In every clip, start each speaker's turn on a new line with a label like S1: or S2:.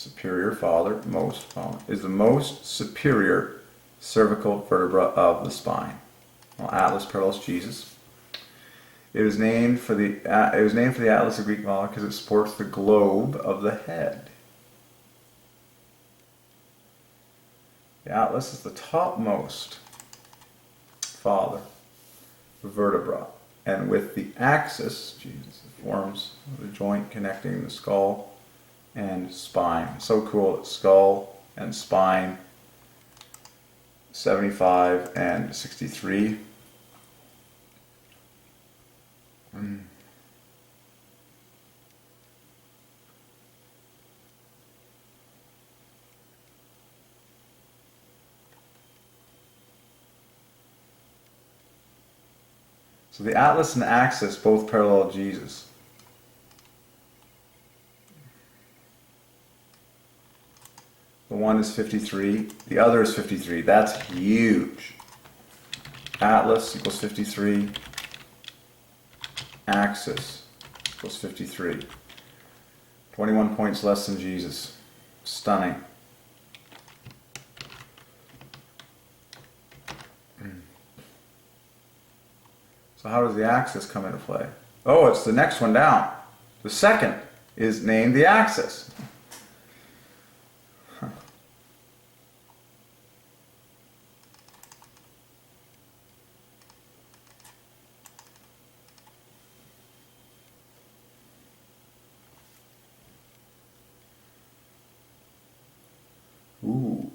S1: superior father, is the most superior cervical vertebra of the spine. Well, Atlas parallels Jesus. It was named for the Atlas of Greek mythology because it supports the globe of the head. The Atlas is the topmost father vertebra, and with the axis, Jesus, it forms the joint connecting the skull and spine. So cool. It's skull and spine, 75 and 63. So the Atlas and the axis both parallel Jesus. The one is 53, the other is 53. That's huge. Atlas equals 53. Axis equals 53. 21 points less than Jesus. Stunning. So how does the axis come into play? Oh, it's the next one down. The second is named the axis. Huh. Ooh.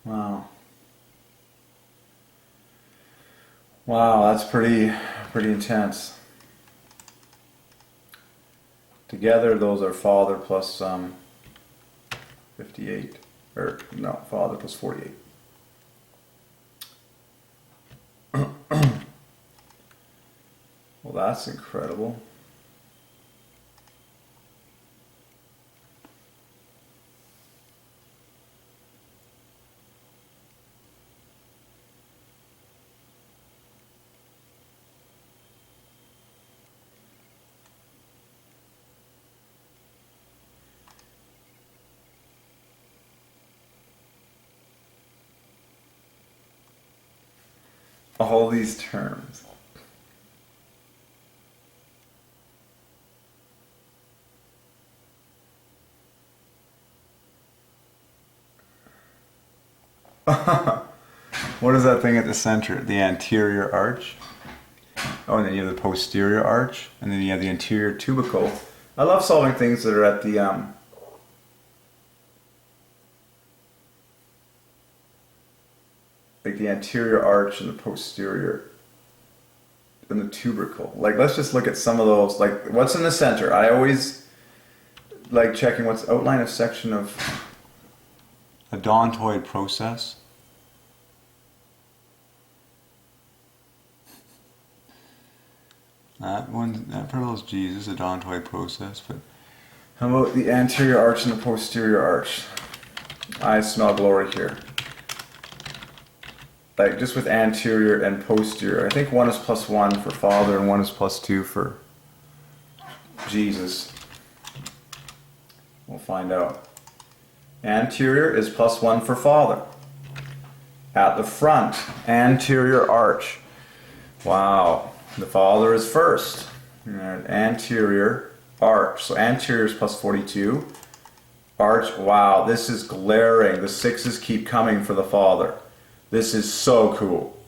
S1: Wow. Wow, that's pretty intense. Together, those are father plus 58, or no, father plus 48. Well, that's incredible. All these terms. What is that thing at the center? The anterior arch. Oh, and then you have the posterior arch, and then you have the anterior tubercle. I love solving things that are at the like the anterior arch and the posterior and the tubercle. Like, let's just look at some of those. Like, what's in the center? I always like checking what's outline of section of a odontoid process. That parallels Jesus, a odontoid process, but how about the anterior arch and the posterior arch? I smell glory here. Like, just with anterior and posterior. I think one is +1 for Father and one is +2 for Jesus. We'll find out. Anterior is +1 for Father. At the front, anterior arch. Wow. The Father is first. Anterior arch. So anterior is +42. Arch, wow, this is glaring. The 6s keep coming for the Father. This is so cool.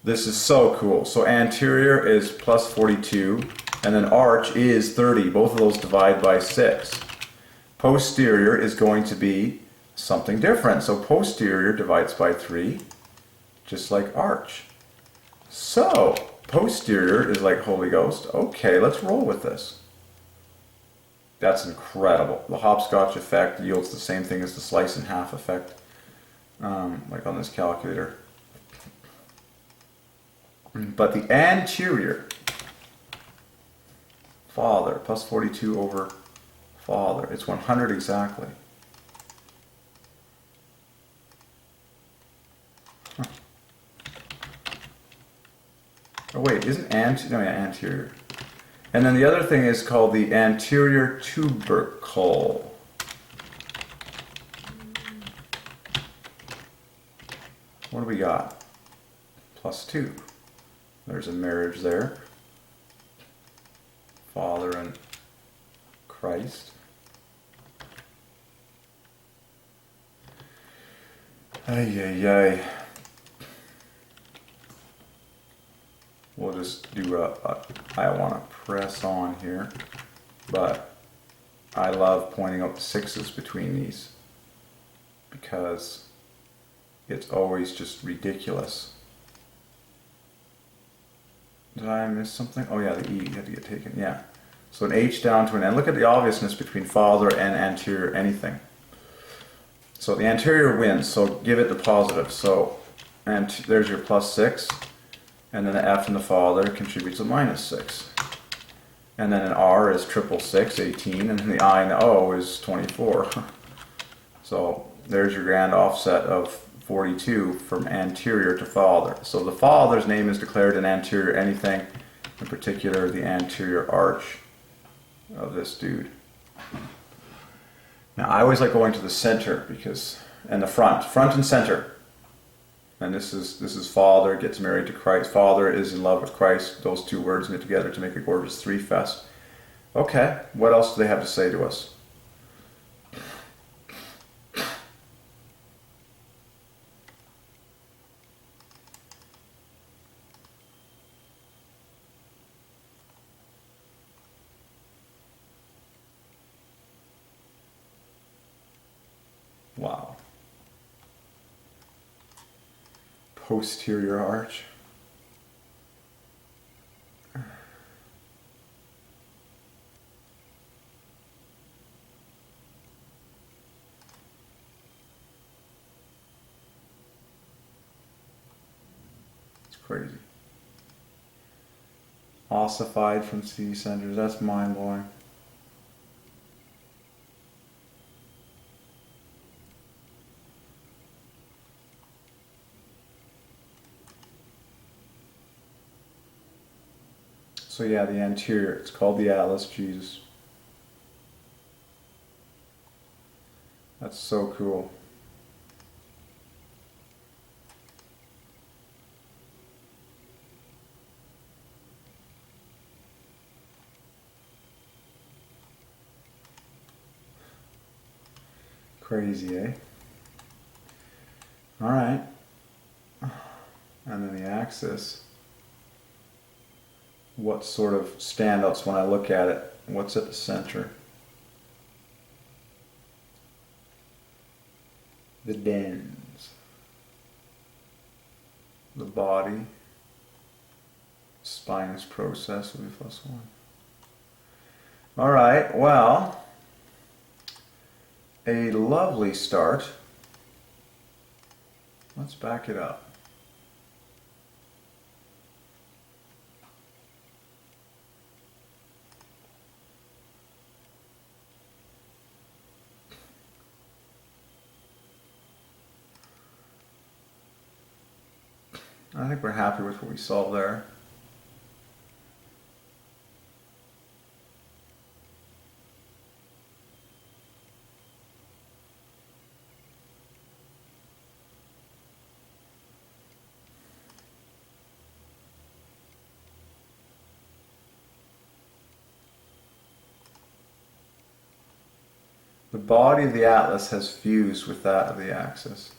S1: This is so cool. So anterior is +42, and then arch is 30. Both of those divide by 6. Posterior is going to be something different. So posterior divides by 3, just like arch. So posterior is like Holy Ghost. Okay, let's roll with this. That's incredible. The hopscotch effect yields the same thing as the slice in half effect, like on this calculator. But the anterior, Father. Plus 42 over Father. It's 100 exactly. Huh. Oh wait, isn't anterior. And then the other thing is called the anterior tubercle. What do we got? Plus 2. There's a marriage there. Father and Christ. Ay, ay, ay. We'll just do I want to press on here, but I love pointing out the 6s between these because it's always just ridiculous. Did I miss something? Oh yeah, the E had to get taken, yeah. So an H down to an N. Look at the obviousness between father and anterior anything. So the anterior wins, so give it the positive. So, and there's your plus 6. And then the F in the father contributes a minus 6. And then an R is 666, 18. And then the I and the O is 24. So there's your grand offset of 42 from anterior to father. So the father's name is declared in anterior anything, in particular the anterior arch of this dude. Now I always like going to the center because, and the front and center. And this is father gets married to Christ. Father is in love with Christ. Those two words knit together to make a gorgeous 3 fest. Okay, what else do they have to say to us? Wow. Posterior arch. It's crazy. Ossified from C centers. That's mind-blowing. So yeah, the anterior, it's called the Atlas Jesus. That's so cool. Crazy, eh? All right. And then the axis. What sort of standouts when I look at it? What's at the center? The dens. The body. Spinous process will be +1. All right, well, a lovely start. Let's back it up. I think we're happy with what we solved there. The body of the atlas has fused with that of the axis.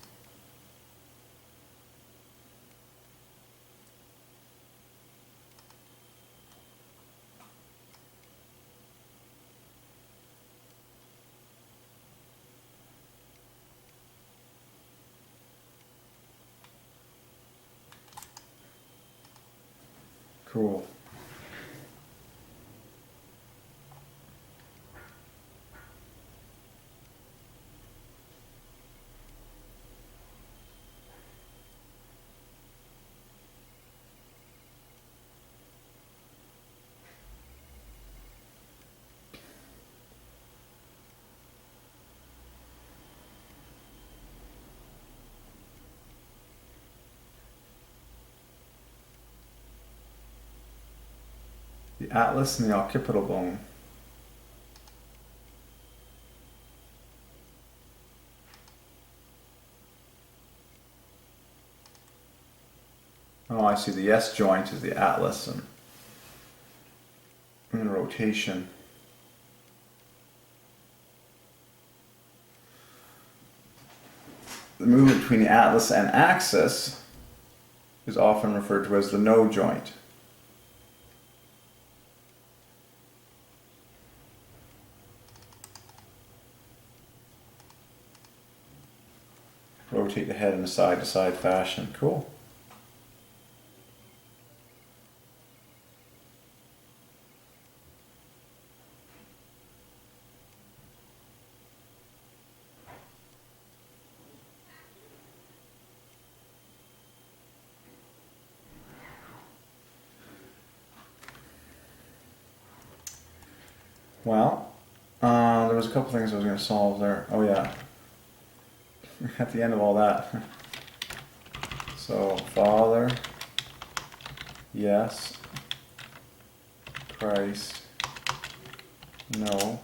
S1: Cool. The atlas and the occipital bone. Oh, I see. The S joint is the atlas and rotation. The movement between the atlas and axis is often referred to as the no joint. Rotate the head in a side-to-side fashion. Cool. Well, there was a couple things I was going to solve there. Oh yeah, at the end of all that. So, Father, yes, Christ, no.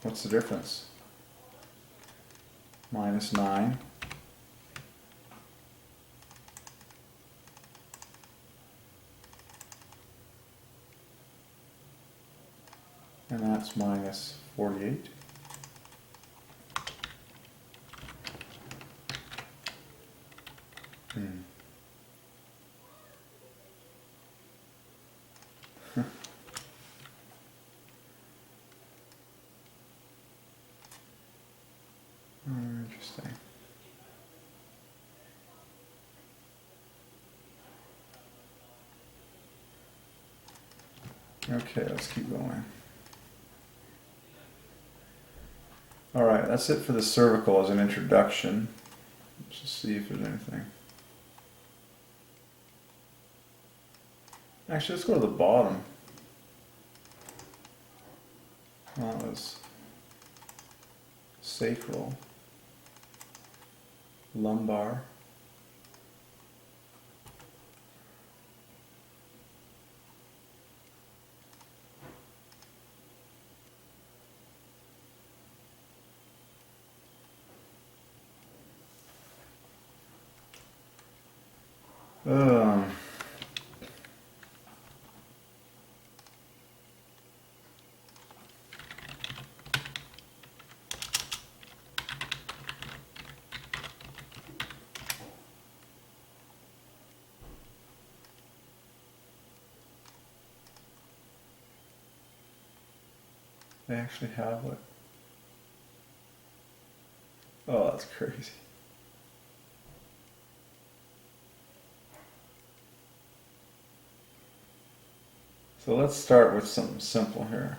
S1: What's the difference? -9. And that's -48. Interesting. Okay, let's keep going. Alright, that's it for the cervical as an introduction. Let's just see if there's anything. Actually, let's go to the bottom. That was sacral, lumbar, they actually have it. Oh, that's crazy. So let's start with something simple here.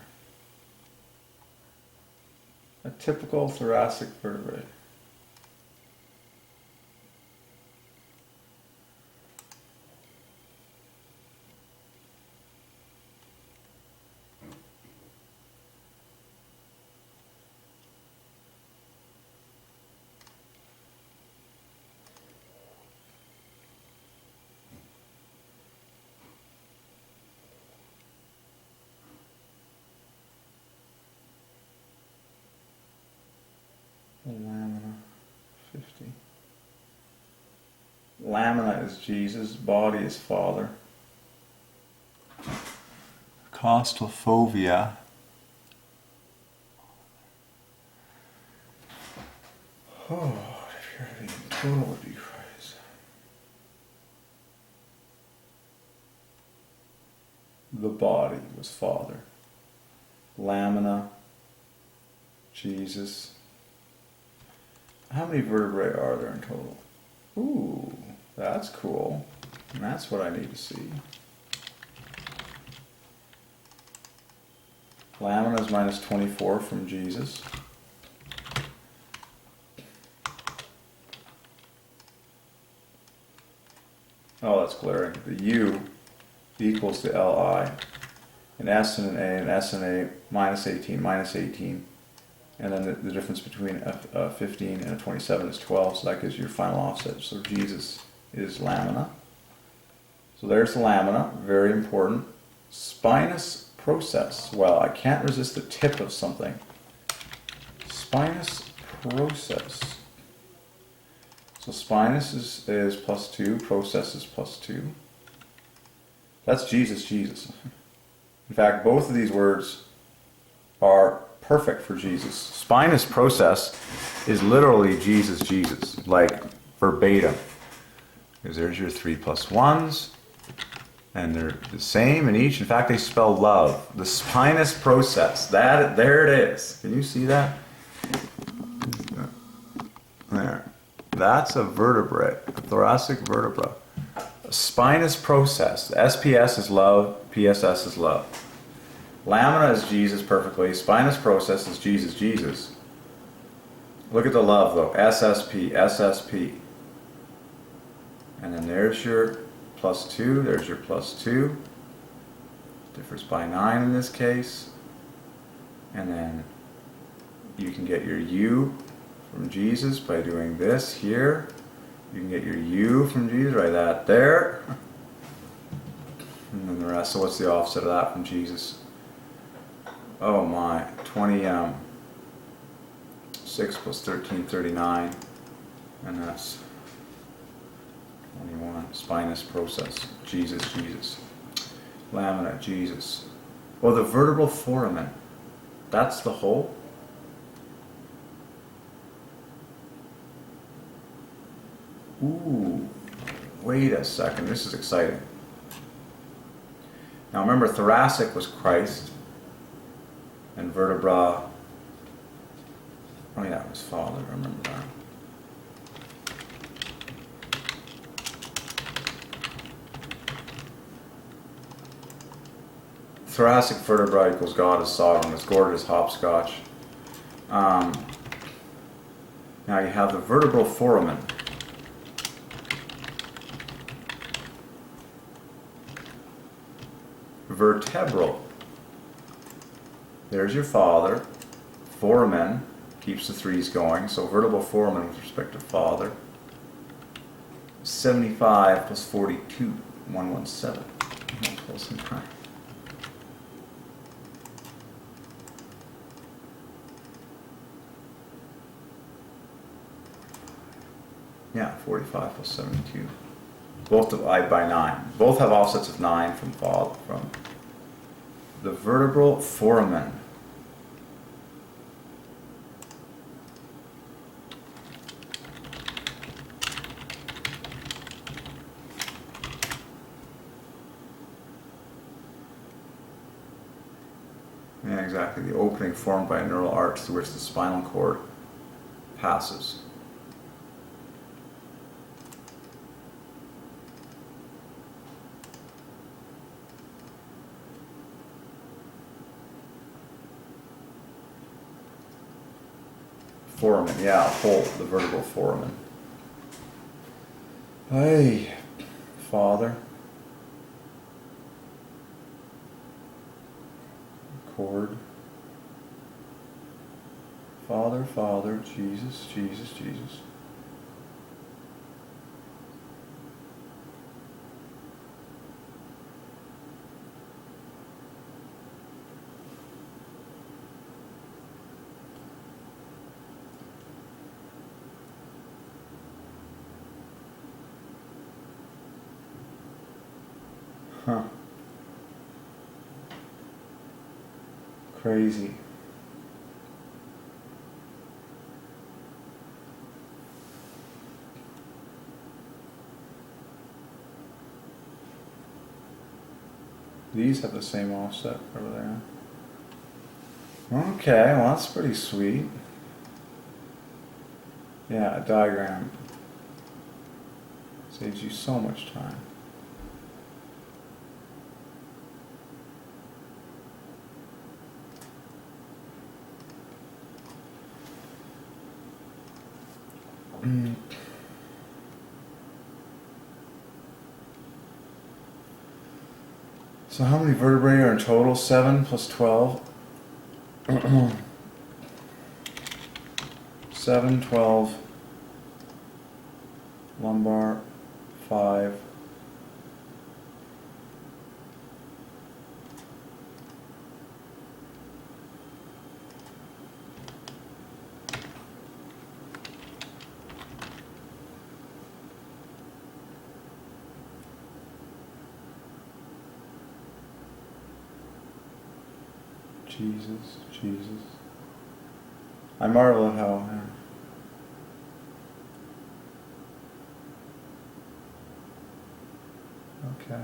S1: A typical thoracic vertebrae. Lamina 50. Lamina is Jesus, body is Father. Costal fovea. Oh, if you're having total would be Christ. The body was Father. Lamina, Jesus. How many vertebrae are there in total? Ooh, that's cool. And that's what I need to see. Lamina is -24 from Jesus. Oh, that's glaring. The U equals the LI. An S and an A, an S and A, -18, -18. And then the difference between a 15 and a 27 is 12, so that gives you your final offset. So Jesus is lamina. So there's the lamina, very important. Spinous process. Well, I can't resist the tip of something. Spinous process. So spinous is +2, process is +2. That's Jesus, Jesus. In fact, both of these words are perfect for Jesus. Spinous process is literally Jesus, Jesus, like verbatim. Because there's your 3 + 1s, and they're the same in each. In fact, they spell love. The spinous process. There it is. Can you see that? There. That's a vertebrae, a thoracic vertebra. A spinous process. SPS is love, PSS is love. Lamina is Jesus perfectly. Spinous process is Jesus, Jesus. Look at the love though. SSP, SSP. And then there's your +2. There's your +2. Differs by 9 in this case. And then you can get your U from Jesus by doing this here. You can get your U from Jesus, right that there. And then the rest. So what's the offset of that from Jesus? Oh my, 6 + 13, 39. And that's 21. Spinous process. Jesus, Jesus. Lamina, Jesus. Well, the vertebral foramen. That's the whole. Ooh, wait a second, this is exciting. Now remember, thoracic was Christ, and vertebra, oh yeah, it was Father, I remember that. Thoracic vertebra equals God is sovereign, as gourd as hopscotch. Now you have the vertebral foramen. Vertebral. There's your Father. Foramen keeps the 3's going. So vertebral foramen with respect to Father. 75 + 42, 117. Close in time. Yeah, 45 + 72. Both divide by 9. Both have offsets of 9 from the vertebral foramen. Yeah, exactly. The opening formed by a neural arch through which the spinal cord passes. Foramen, yeah, whole, the vertebral foramen. Hey, Father. Cord. Father, Father, Jesus, Jesus, Jesus. Huh. Crazy. These have the same offset over there. Okay, well that's pretty sweet. Yeah, a diagram saves you so much time. So how many vertebrae are in total? 7 + 12. 7, 12, lumbar, 5, Jesus, Jesus. I marvel at how... Okay.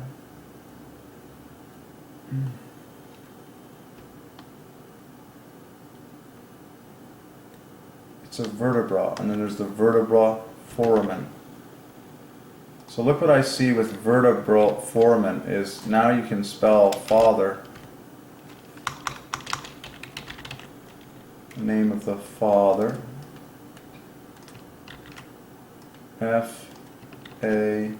S1: It's a vertebra, and then there's the vertebra foramen. So look what I see with vertebral foramen is now you can spell Father. The name of the Father. F-A-T-E-R.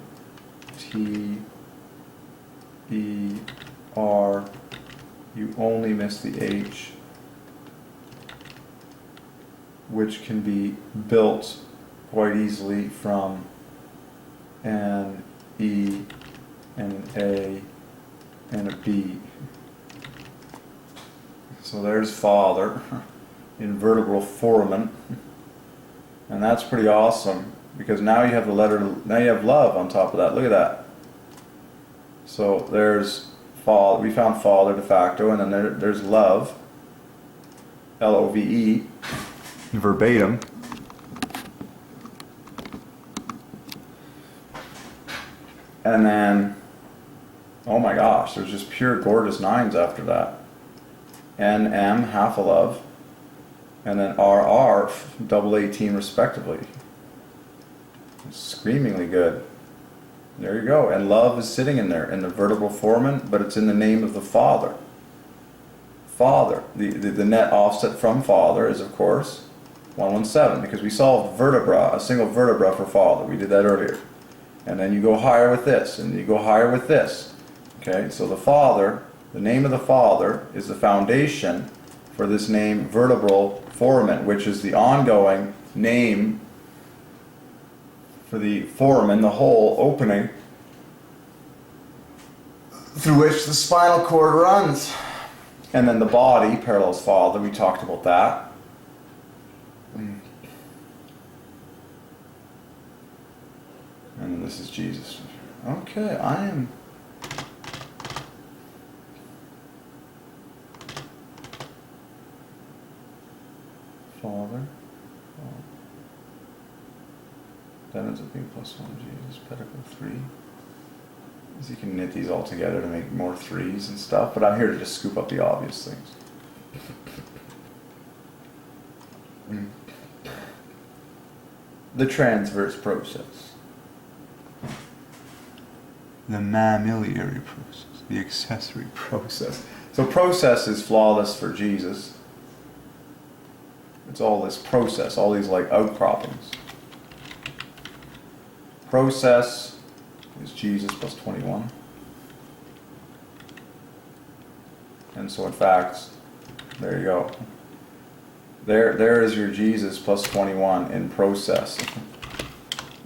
S1: You only miss the H, which can be built quite easily from an E and an A and a B. So there's Father in vertebral foramen, and that's pretty awesome because now you have the letter, now you have love on top of that. Look at that. So there's Father, we found Father de facto, and then there's love, L-O-V-E, verbatim. And then, oh my gosh, there's just pure gorgeous nines after that. N-M, half a love, and then R-R, double 18 respectively. Screamingly good. There you go. And love is sitting in there, in the vertebral foramen, but it's in the name of the Father. Father. The net offset from Father is, of course, 117, because we solved vertebra, a single vertebra for Father. We did that earlier. And then you go higher with this, and you go higher with this. Okay, so the Father, the name of the Father is the foundation for this name vertebral foramen, which is the ongoing name for the foramen, the hole opening through which the spinal cord runs. And then the body parallels Father, we talked about that. And then this is Jesus. Okay, I am... Father. Then ends up being plus 1 Jesus, pedicle 3. So you can knit these all together to make more 3s and stuff, but I'm here to just scoop up the obvious things. The transverse process. The mammillary process. The accessory process. So process is flawless for Jesus. It's all this process, all these like outcroppings. Process is Jesus plus 21. And so in fact, there you go. There is your Jesus plus 21 in process.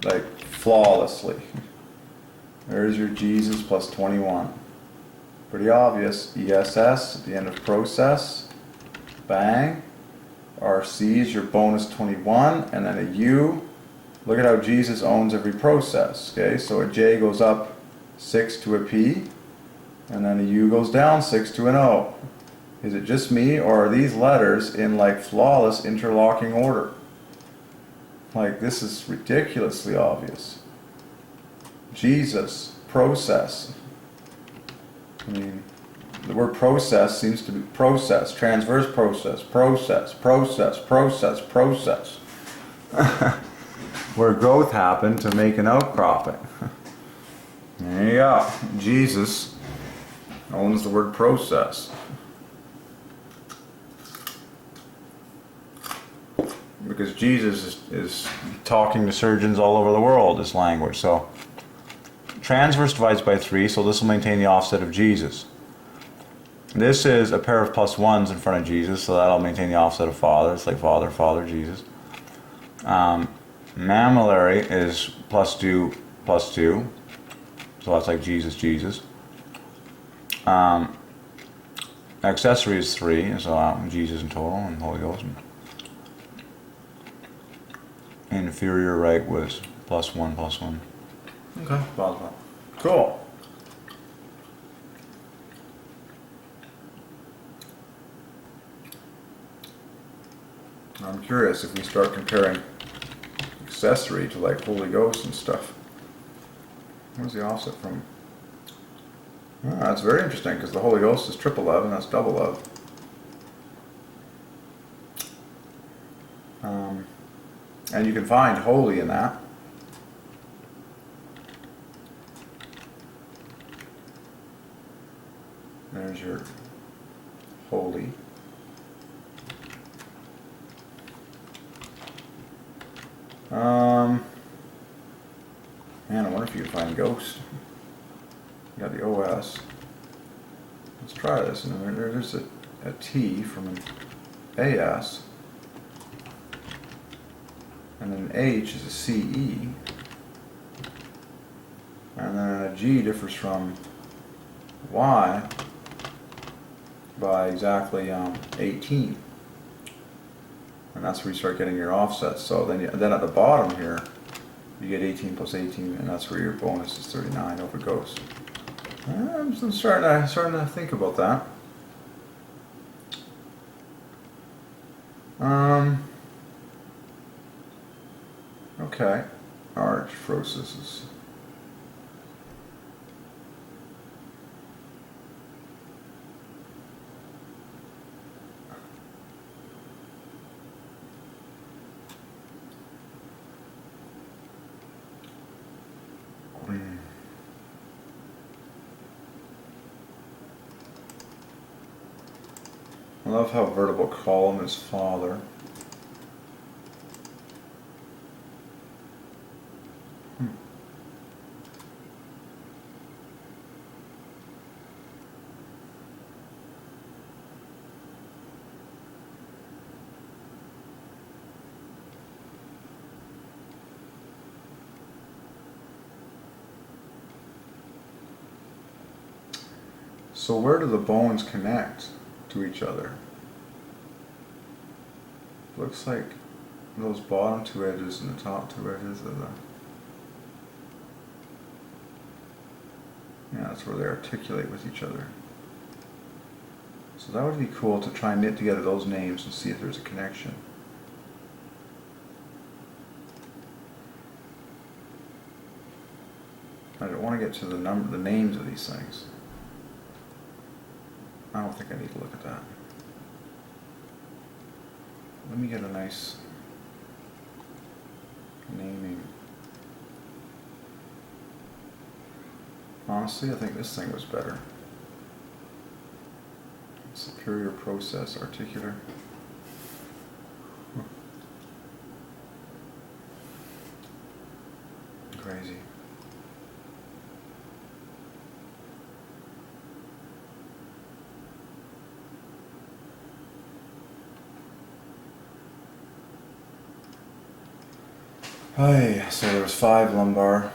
S1: Like flawlessly. There's your Jesus plus 21. Pretty obvious. ESS at the end of process. Bang. RC is your bonus 21. And then a U. Look at how Jesus owns every process. Okay, so a J goes up 6 to a P. And then a U goes down 6 to an O. Is it just me, or are these letters in like flawless interlocking order? Like this is ridiculously obvious. Jesus, process. I mean, the word process seems to be process, transverse process, process, process, process, process. Where growth happened to make an outcropping. There you go. Jesus owns the word process. Because Jesus is talking to surgeons all over the world, this language. So transverse divides by 3, so this will maintain the offset of Jesus. This is a pair of plus 1s in front of Jesus, so that'll maintain the offset of Father. It's like Father, Father, Jesus. Mammillary is plus 2, so that's like Jesus, Jesus. Accessory is 3, so Jesus in total, and Holy Ghost. Inferior right was plus 1, plus 1. Okay, well, cool. I'm curious if we start comparing accessory to like Holy Ghost and stuff. Where's the offset from? Oh, that's very interesting because the Holy Ghost is triple love and that's double love. And you can find holy in that. There's your holy. Man, I wonder if you can find ghost. You got the OS. Let's try this. And there's a T from an AS. And then an H is a CE. And then a G differs from Y by exactly 18. And that's where you start getting your offsets. So then at the bottom here, you get 18 plus 18, and that's where your bonus is 39 over ghost. I'm starting to think about that. Okay, arch processes. I love how vertebral column is father. So where do the bones connect to each other? Looks like those bottom two edges and the top two edges of the... Yeah, that's where they articulate with each other. So that would be cool to try and knit together those names and see if there's a connection. I don't want to get to the names of these things. I don't think I need to look at that. Let me get a nice naming. Honestly, I think this thing was better. Superior process, articular. Crazy. Hey, so there was 5 lumbar.